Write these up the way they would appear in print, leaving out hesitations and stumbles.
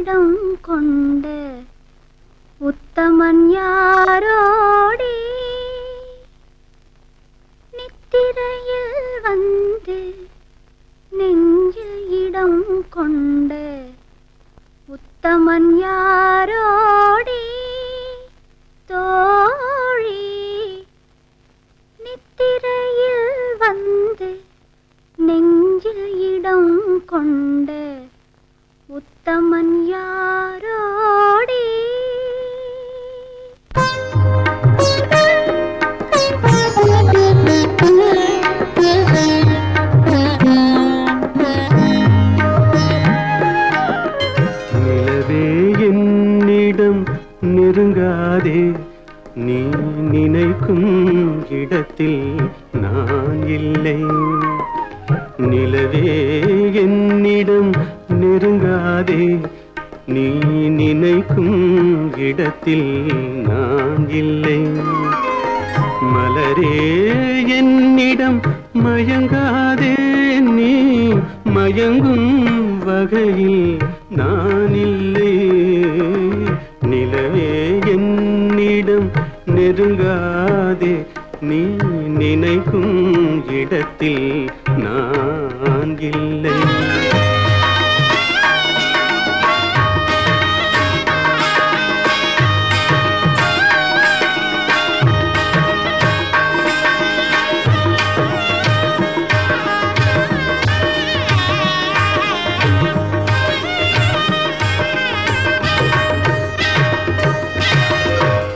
இடம் கொண்ட உத்தமன் யாரோடி நித்திரையில் வந்து நெஞ்சில் இடம் கொண்ட உத்தமன் யாரோடி தோழி நித்திரையில் வந்து நெஞ்சில் இடம் கொண்ட உத்தமன் யாரோடி நிலவே என்னிடம் நெருங்காதே நீ நினைக்கும் இடத்தில் நான் இல்லை நிலவே என்னிடம் நெருங்காதே நீ நினைக்கும் இடத்தில் நான் இல்லை மலரே என்னிடம் மயங்காதே நீ மயங்கும் வகையில் நான் இல்லை நிலவே என்னிடம் நெருங்காதே நீ நினைக்கும் இடத்தில் நான் இல்லை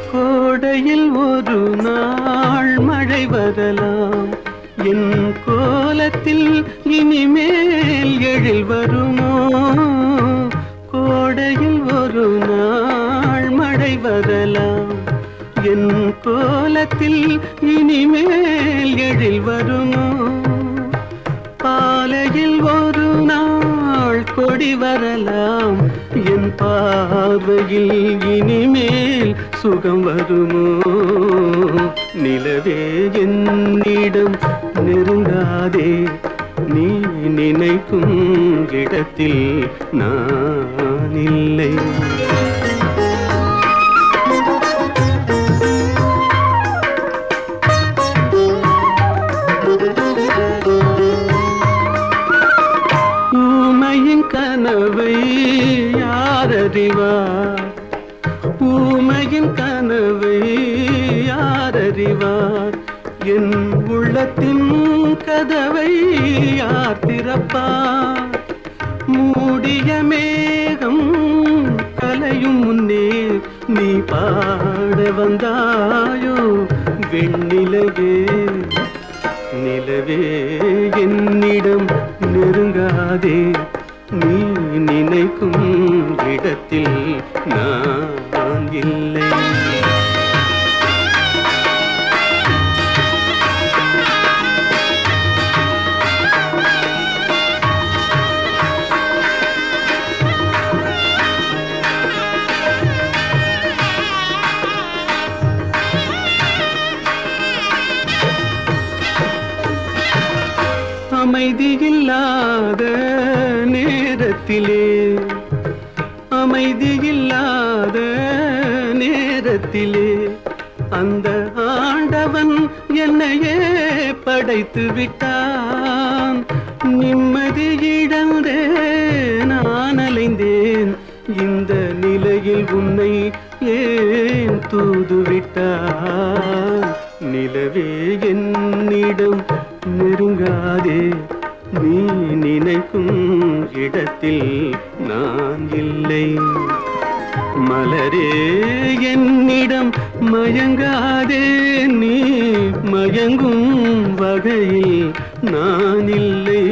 கோடையில் ஒரு நாள் மழை வரலாம் என் கோலத்தில் இனிமேல் எழில் வருமோ கோடையில் ஒரு நாள் மழை வரலாம் என் கோலத்தில் இனிமேல் எழில் வருமோ பாலையில் ஒரு நாள் கொடி வரலாம் என் பார்வையில் இனிமேல் சுகம் வருமோ நிலவே என்னிடம் நெருங்காதே நீ நினைக்கும் இடத்தில் நான் இல்லை ஊமையின் கனவை யாரறிவார் ஊமையின் கனவை யாரறிவார் என் உள்ளத்தின் கதவை யார் திறப்பார் மூடிய மேகம் கலையும் முன்னே நீ பாட வந்தாயோ வெண்ணிலவே நிலவே என்னிடம் நெருங்காதே நீ நினைக்கும் இடத்தில் நான் இல்லை அமைதியில்லாத நேரத்திலே அமைதியில்லாத நேரத்திலே அந்த ஆண்டவன் என்னையே படைத்து விட்டான் நிம்மதி இழந்தே நான் அலைந்தேன் இந்த நிலையில் உன்னை ஏன் தூதுவிட்டான் நிலவே என்னிடம் நெருங்காதே நீ நினைக்கும் இடத்தில் நான் இல்லை மலரே என்னிடம் மயங்காதே நீ மயங்கும் வகையில் நான் இல்லை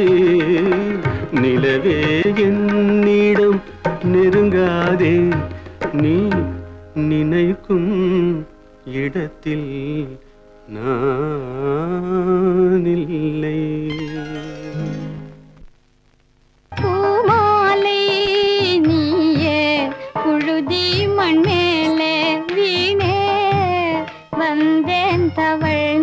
நிலவே என்னிடம் நெருங்காதே நீ நினைக்கும் இடத்தில் நான் இல்லை பூமாலை நீயே புழுதி மண்மேலே வீணே வந்தேன் தவள்